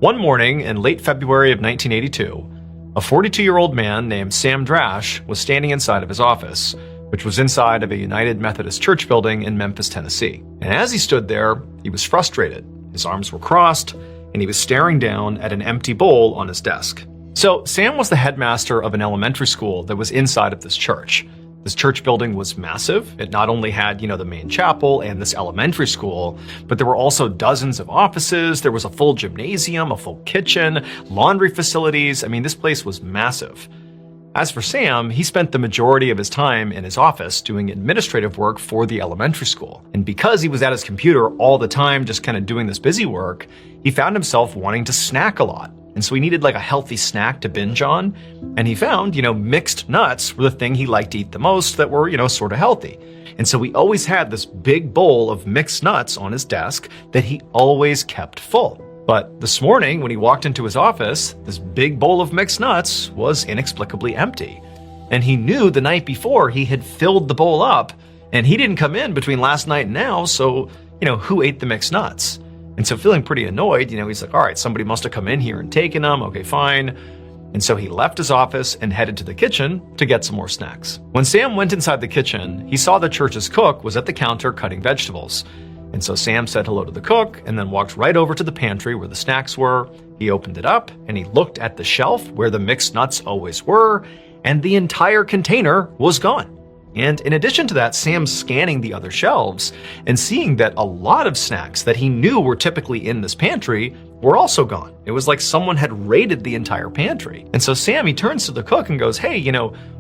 One morning in late February of 1982, a 42-year-old man named Sam Drash was standing inside of his office, which was inside of a United Methodist Church building in Memphis, Tennessee. And as he stood there, he was frustrated. His arms were crossed, and he was staring down at an empty bowl on his desk. So Sam was the headmaster of an elementary school that was inside of this church. This church building was massive. It not only had, the main chapel and this elementary school, but there were also dozens of offices. There was a full gymnasium, a full kitchen, laundry facilities. I mean, this place was massive. As for Sam, he spent the majority of his time in his office doing administrative work for the elementary school. And because he was at his computer all the time, just kind of doing this busy work, he found himself wanting to snack a lot. And so he needed like a healthy snack to binge on. And he found, mixed nuts were the thing he liked to eat the most that were, sort of healthy. And so he always had this big bowl of mixed nuts on his desk that he always kept full. But this morning, when he walked into his office, this big bowl of mixed nuts was inexplicably empty. And he knew the night before he had filled the bowl up, and he didn't come in between last night and now, so, who ate the mixed nuts? And so feeling pretty annoyed, he's like, all right, somebody must have come in here and taken them. Okay, fine. And so he left his office and headed to the kitchen to get some more snacks. When Sam went inside the kitchen, he saw the church's cook was at the counter cutting vegetables. And so Sam said hello to the cook and then walked right over to the pantry where the snacks were. He opened it up and he looked at the shelf where the mixed nuts always were, and the entire container was gone. And in addition to that, Sam's scanning the other shelves and seeing that a lot of snacks that he knew were typically in this pantry were also gone. It was like someone had raided the entire pantry. And so Sam, he turns to the cook and goes, hey,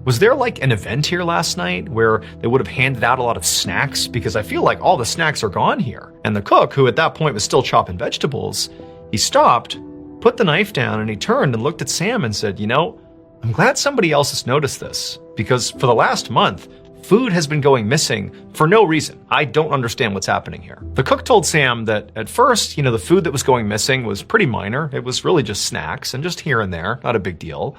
was there like an event here last night where they would have handed out a lot of snacks? Because I feel like all the snacks are gone here. And the cook, who at that point was still chopping vegetables, he stopped, put the knife down, and he turned and looked at Sam and said, I'm glad somebody else has noticed this, because for the last month, food has been going missing for no reason. I don't understand what's happening here. The cook told Sam that at first, the food that was going missing was pretty minor. It was really just snacks and just here and there, not a big deal.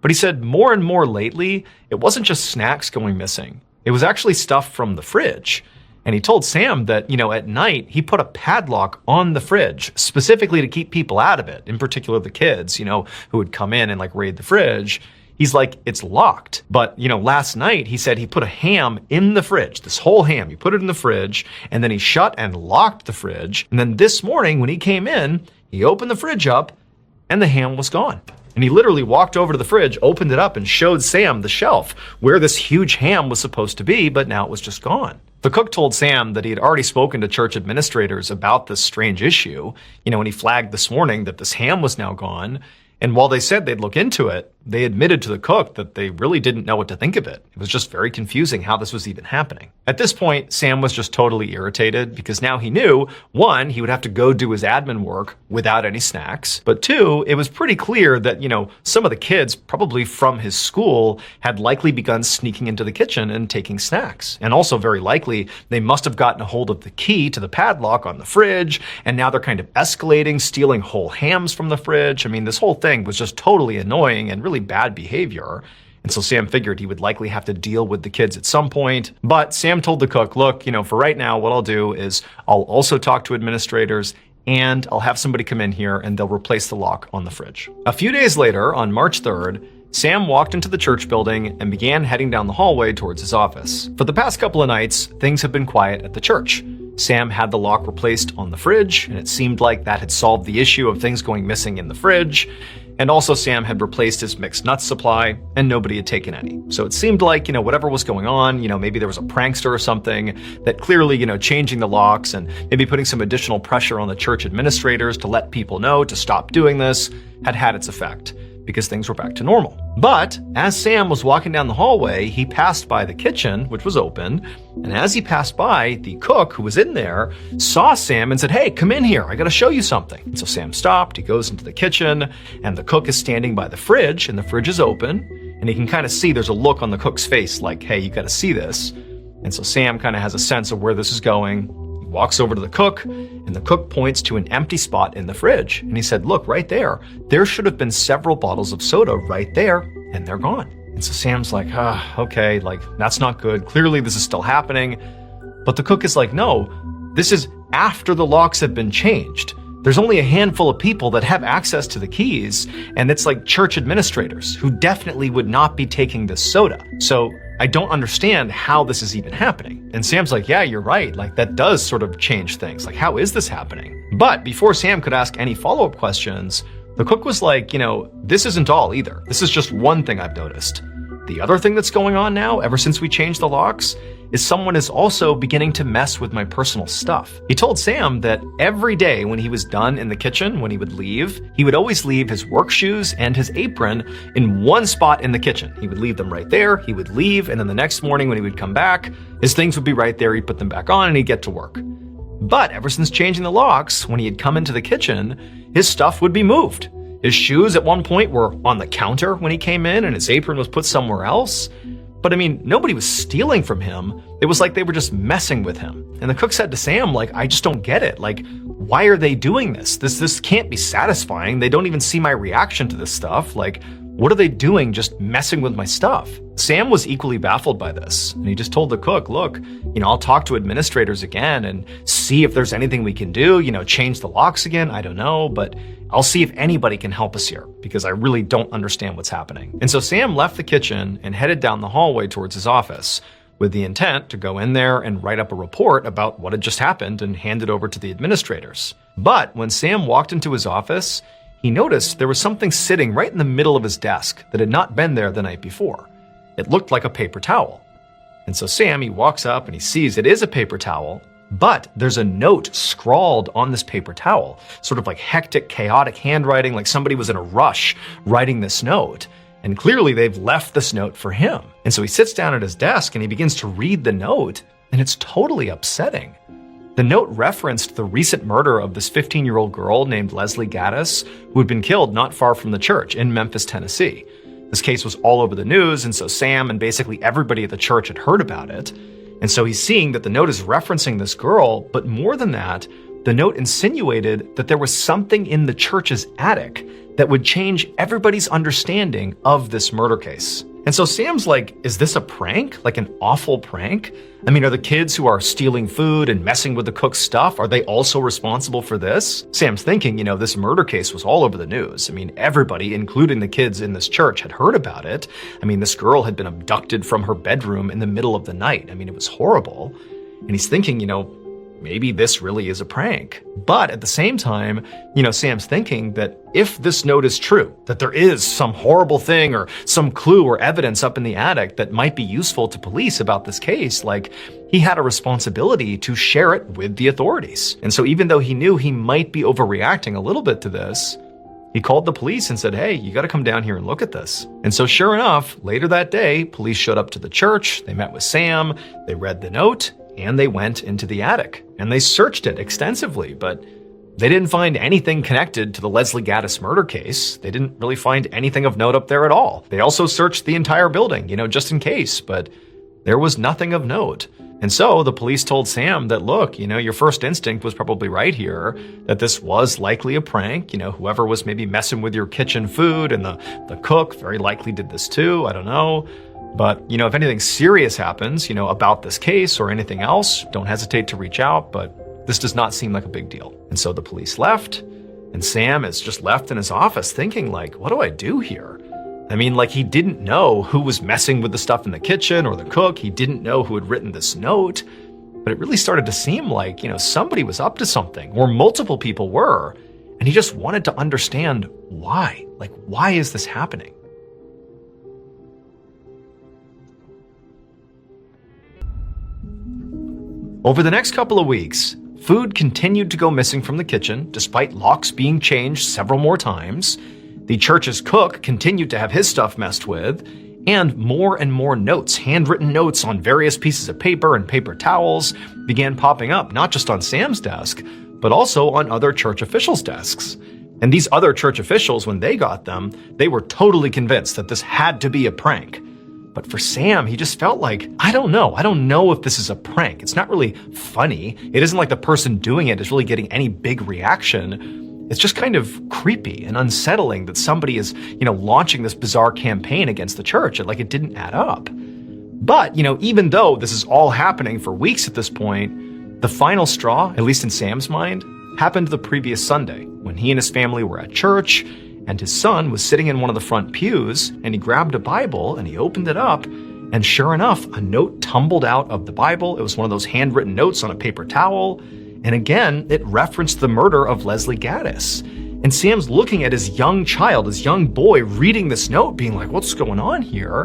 But he said more and more lately, it wasn't just snacks going missing. It was actually stuff from the fridge. And he told Sam that, at night, he put a padlock on the fridge specifically to keep people out of it, in particular the kids, who would come in and like raid the fridge. He's like, it's locked. But, last night he said he put a ham in the fridge, this whole ham. He put it in the fridge and then he shut and locked the fridge. And then this morning when he came in, he opened the fridge up and the ham was gone. And he literally walked over to the fridge, opened it up and showed Sam the shelf where this huge ham was supposed to be, but now it was just gone. The cook told Sam that he had already spoken to church administrators about this strange issue, when he flagged this morning that this ham was now gone. And while they said they'd look into it, they admitted to the cook that they really didn't know what to think of it. It was just very confusing how this was even happening. At this point, Sam was just totally irritated because now he knew, one, he would have to go do his admin work without any snacks. But two, it was pretty clear that, some of the kids, probably from his school, had likely begun sneaking into the kitchen and taking snacks. And also very likely, they must have gotten a hold of the key to the padlock on the fridge, and now they're kind of escalating, stealing whole hams from the fridge. I mean, this whole thing was just totally annoying and really bad behavior. And so Sam figured he would likely have to deal with the kids at some point. But Sam told the cook, look, for right now, what I'll do is I'll also talk to administrators and I'll have somebody come in here and they'll replace the lock on the fridge. A few days later, on March 3rd, Sam walked into the church building and began heading down the hallway towards his office. For the past couple of nights, things have been quiet at the church. Sam had the lock replaced on the fridge, and it seemed like that had solved the issue of things going missing in the fridge. And also Sam had replaced his mixed nuts supply and nobody had taken any. So it seemed like, whatever was going on, maybe there was a prankster or something that clearly, changing the locks and maybe putting some additional pressure on the church administrators to let people know to stop doing this had its effect, because things were back to normal. But as Sam was walking down the hallway, he passed by the kitchen, which was open. And as he passed by, the cook who was in there saw Sam and said, hey, come in here. I got to show you something. And so Sam stopped. He goes into the kitchen and the cook is standing by the fridge and the fridge is open. And he can kind of see there's a look on the cook's face like, hey, you got to see this. And so Sam kind of has a sense of where this is going. He walks over to the cook and the cook points to an empty spot in the fridge. And he said, look, right there. There should have been several bottles of soda right there and they're gone. And so Sam's like, okay, that's not good. Clearly this is still happening. But the cook is like, no, this is after the locks have been changed. There's only a handful of people that have access to the keys, and it's like church administrators who definitely would not be taking this soda. So I don't understand how this is even happening. And Sam's like, yeah, you're right. Like, that does sort of change things. Like, how is this happening? But before Sam could ask any follow-up questions, the cook was like, this isn't all either. This is just one thing I've noticed. The other thing that's going on now, ever since we changed the locks, is someone is also beginning to mess with my personal stuff. He told Sam that every day when he was done in the kitchen, when he would leave, he would always leave his work shoes and his apron in one spot in the kitchen. He would leave them right there, he would leave, and then the next morning when he would come back, his things would be right there, he'd put them back on, and he'd get to work. But ever since changing the locks, when he had come into the kitchen, his stuff would be moved. His shoes at one point were on the counter when he came in, and his apron was put somewhere else. But I mean, nobody was stealing from him. It was like they were just messing with him. And the cook said to Sam, like, I just don't get it. Like, why are they doing this? This can't be satisfying. They don't even see my reaction to this stuff. Like, what are they doing just messing with my stuff? Sam was equally baffled by this, and he just told the cook, look, I'll talk to administrators again and see if there's anything we can do, change the locks again, I don't know, but I'll see if anybody can help us here, because I really don't understand what's happening. And so Sam left the kitchen and headed down the hallway towards his office, with the intent to go in there and write up a report about what had just happened and hand it over to the administrators. But when Sam walked into his office, he noticed there was something sitting right in the middle of his desk that had not been there the night before. It looked like a paper towel. And so Sam, he walks up and he sees it is a paper towel, but there's a note scrawled on this paper towel, sort of like hectic, chaotic handwriting, like somebody was in a rush writing this note. And clearly they've left this note for him. And so he sits down at his desk and he begins to read the note, and it's totally upsetting. The note referenced the recent murder of this 15-year-old girl named Leslie Gaddis, who had been killed not far from the church in Memphis, Tennessee. This case was all over the news, and so Sam and basically everybody at the church had heard about it. And so he's seeing that the note is referencing this girl, but more than that, the note insinuated that there was something in the church's attic that would change everybody's understanding of this murder case. And so Sam's like, is this a prank? Like an awful prank? I mean, are the kids who are stealing food and messing with the cook's stuff, are they also responsible for this? Sam's thinking, this murder case was all over the news. I mean, everybody, including the kids in this church, had heard about it. I mean, this girl had been abducted from her bedroom in the middle of the night. I mean, it was horrible. And he's thinking, maybe this really is a prank. But at the same time, Sam's thinking that if this note is true, that there is some horrible thing or some clue or evidence up in the attic that might be useful to police about this case, like, he had a responsibility to share it with the authorities. And so even though he knew he might be overreacting a little bit to this, he called the police and said, hey, you got to come down here and look at this. And so sure enough, later that day, police showed up to the church, they met with Sam, they read the note, and they went into the attic. And they searched it extensively, but they didn't find anything connected to the Leslie Gaddis murder case. They didn't really find anything of note up there at all. They also searched the entire building, just in case, but there was nothing of note. And so the police told Sam that, look, your first instinct was probably right here, that this was likely a prank. Whoever was maybe messing with your kitchen food, and the cook very likely did this too, I don't know. But, if anything serious happens, about this case or anything else, don't hesitate to reach out, but this does not seem like a big deal. And so the police left, and Sam is just left in his office thinking, like, what do I do here? I mean, like, he didn't know who was messing with the stuff in the kitchen or the cook. He didn't know who had written this note, but it really started to seem like, somebody was up to something, or multiple people were, and he just wanted to understand why. Like, why is this happening? Over the next couple of weeks, food continued to go missing from the kitchen, despite locks being changed several more times. The church's cook continued to have his stuff messed with, and more notes, handwritten notes on various pieces of paper and paper towels, began popping up, not just on Sam's desk, but also on other church officials' desks. And these other church officials, when they got them, they were totally convinced that this had to be a prank. But for Sam, he just felt like, I don't know if this is a prank. It's not really funny. It isn't like the person doing it is really getting any big reaction. It's just kind of creepy and unsettling that somebody is, launching this bizarre campaign against the church. It didn't add up. But, even though this is all happening for weeks at this point, the final straw, at least in Sam's mind, happened the previous Sunday when he and his family were at church, and his son was sitting in one of the front pews, and he grabbed a Bible and he opened it up, and sure enough, a note tumbled out of the Bible. It was one of those handwritten notes on a paper towel, and again, it referenced the murder of Leslie Gaddis. And Sam's looking at his young child, his young boy, reading this note, being like, what's going on here?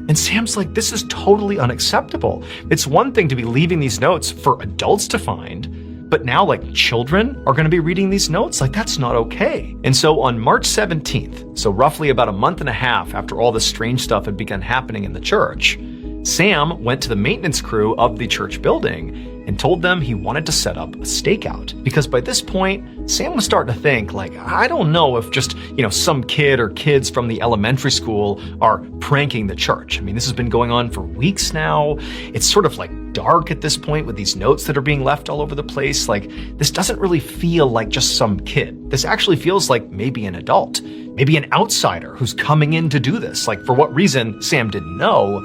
And Sam's like, this is totally unacceptable. It's one thing to be leaving these notes for adults to find, but now, like, children are going to be reading these notes? Like, that's not okay. And so on March 17th, so roughly about a month and a half after all this strange stuff had begun happening in the church, Sam went to the maintenance crew of the church building and told them he wanted to set up a stakeout. Because by this point, Sam was starting to think, like, I don't know if just, some kid or kids from the elementary school are pranking the church. I mean, this has been going on for weeks now. It's sort of like dark at this point with these notes that are being left all over the place. Like, this doesn't really feel like just some kid. This actually feels like maybe an adult, maybe an outsider who's coming in to do this. Like, for what reason, Sam didn't know,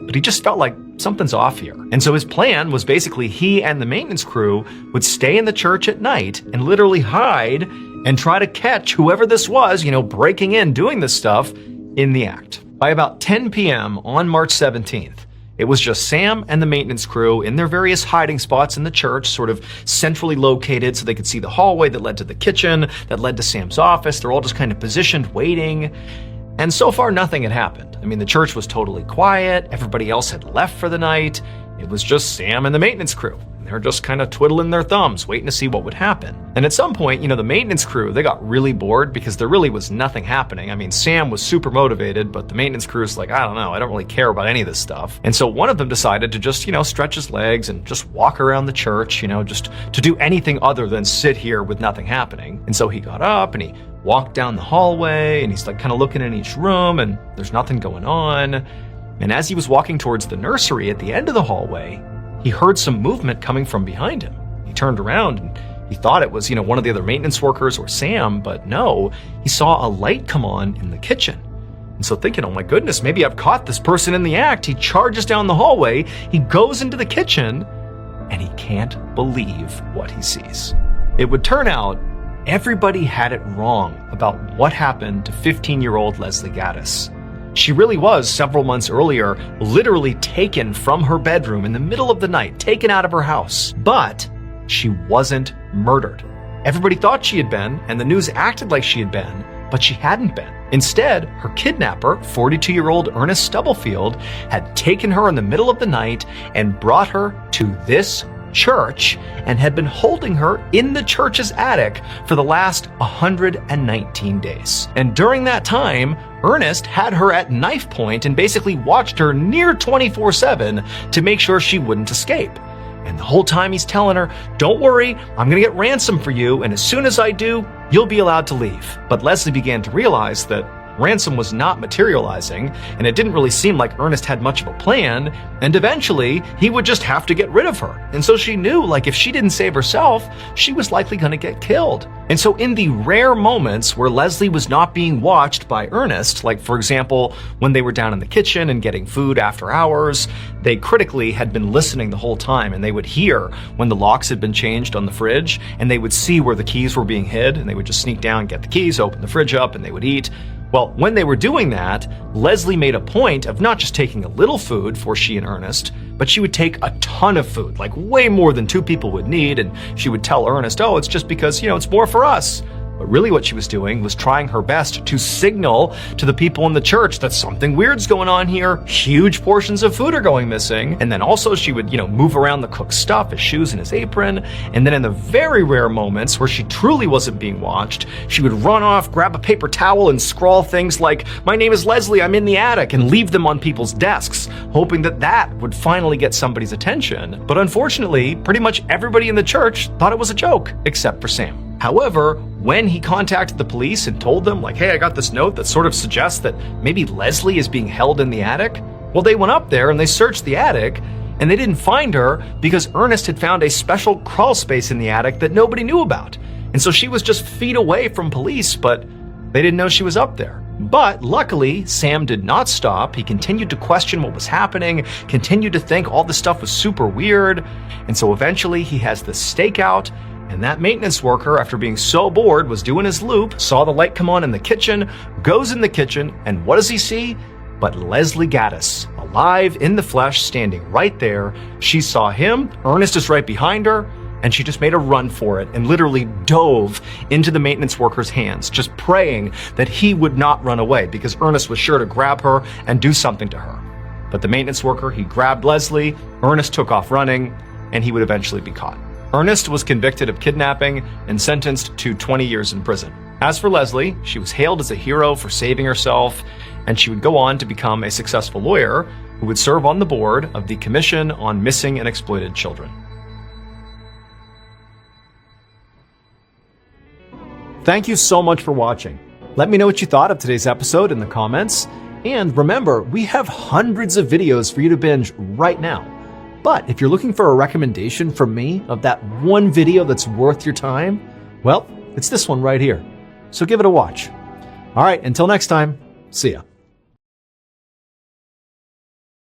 but he just felt like something's off here. And so his plan was basically he and the maintenance crew would stay in the church at night and literally hide and try to catch whoever this was, breaking in, doing this stuff in the act. By about 10 p.m. on March 17th, it was just Sam and the maintenance crew in their various hiding spots in the church, sort of centrally located so they could see the hallway that led to the kitchen, that led to Sam's office. They're all just kind of positioned, waiting. And so far, nothing had happened. I mean, the church was totally quiet. Everybody else had left for the night. It was just Sam and the maintenance crew. And they were just kind of twiddling their thumbs, waiting to see what would happen. And at some point, the maintenance crew, they got really bored because there really was nothing happening. I mean, Sam was super motivated, but the maintenance crew's like, I don't know, I don't really care about any of this stuff. And so one of them decided to just, stretch his legs and just walk around the church, just to do anything other than sit here with nothing happening. And so he got up and he walked down the hallway, and he's like kind of looking in each room, and there's nothing going on. And as he was walking towards the nursery at the end of the hallway, he heard some movement coming from behind him. He turned around and he thought it was, one of the other maintenance workers or Sam, but no, he saw a light come on in the kitchen. And so thinking, oh my goodness, maybe I've caught this person in the act, he charges down the hallway, he goes into the kitchen, and he can't believe what he sees. It would turn out everybody had it wrong about what happened to 15-year-old Leslie Gaddis. She really was, several months earlier, literally taken from her bedroom in the middle of the night, taken out of her house. But she wasn't murdered. Everybody thought she had been, and the news acted like she had been, but she hadn't been. Instead, her kidnapper, 42-year-old Ernest Stubblefield, had taken her in the middle of the night and brought her to this church and had been holding her in the church's attic for the last 119 days. And during that time, Ernest had her at knife point and basically watched her near 24/7 to make sure she wouldn't escape. And the whole time he's telling her, don't worry, I'm gonna get ransom for you, and as soon as I do, you'll be allowed to leave. But Leslie began to realize that ransom was not materializing, and it didn't really seem like Ernest had much of a plan, and eventually he would just have to get rid of her. And so she knew, like, if she didn't save herself, she was likely going to get killed. And so in the rare moments where Leslie was not being watched by Ernest, like for example, when they were down in the kitchen and getting food after hours, they critically had been listening the whole time, and they would hear when the locks had been changed on the fridge, and they would see where the keys were being hid, and they would just sneak down, get the keys, open the fridge up, and they would eat. Well, when they were doing that, Leslie made a point of not just taking a little food for she and Ernest, but she would take a ton of food, like way more than two people would need, and she would tell Ernest, oh, it's just because, it's more for us. But really what she was doing was trying her best to signal to the people in the church that something weird's going on here, huge portions of food are going missing, and then also she would, move around the cook's stuff, his shoes and his apron, and then in the very rare moments where she truly wasn't being watched, she would run off, grab a paper towel, and scrawl things like, my name is Leslie, I'm in the attic, and leave them on people's desks, hoping that that would finally get somebody's attention. But unfortunately, pretty much everybody in the church thought it was a joke, except for Sam. However, when he contacted the police and told them, like, hey, I got this note that sort of suggests that maybe Leslie is being held in the attic, well, they went up there and they searched the attic, and they didn't find her because Ernest had found a special crawl space in the attic that nobody knew about. And so she was just feet away from police, but they didn't know she was up there. But luckily, Sam did not stop. He continued to question what was happening, continued to think all this stuff was super weird. And so eventually he has this stakeout, And that maintenance worker, after being so bored, was doing his loop, saw the light come on in the kitchen, goes in the kitchen, and what does he see? But Leslie Gaddis, alive in the flesh, standing right there. She saw him, Ernest is right behind her, and she just made a run for it and literally dove into the maintenance worker's hands, just praying that he would not run away because Ernest was sure to grab her and do something to her. But the maintenance worker, he grabbed Leslie, Ernest took off running, and he would eventually be caught. Ernest was convicted of kidnapping and sentenced to 20 years in prison. As for Leslie, she was hailed as a hero for saving herself, and she would go on to become a successful lawyer who would serve on the board of the Commission on Missing and Exploited Children. Thank you so much for watching. Let me know what you thought of today's episode in the comments. And remember, we have hundreds of videos for you to binge right now. But if you're looking for a recommendation from me of that one video that's worth your time, well, it's this one right here. So give it a watch. All right, until next time, see ya.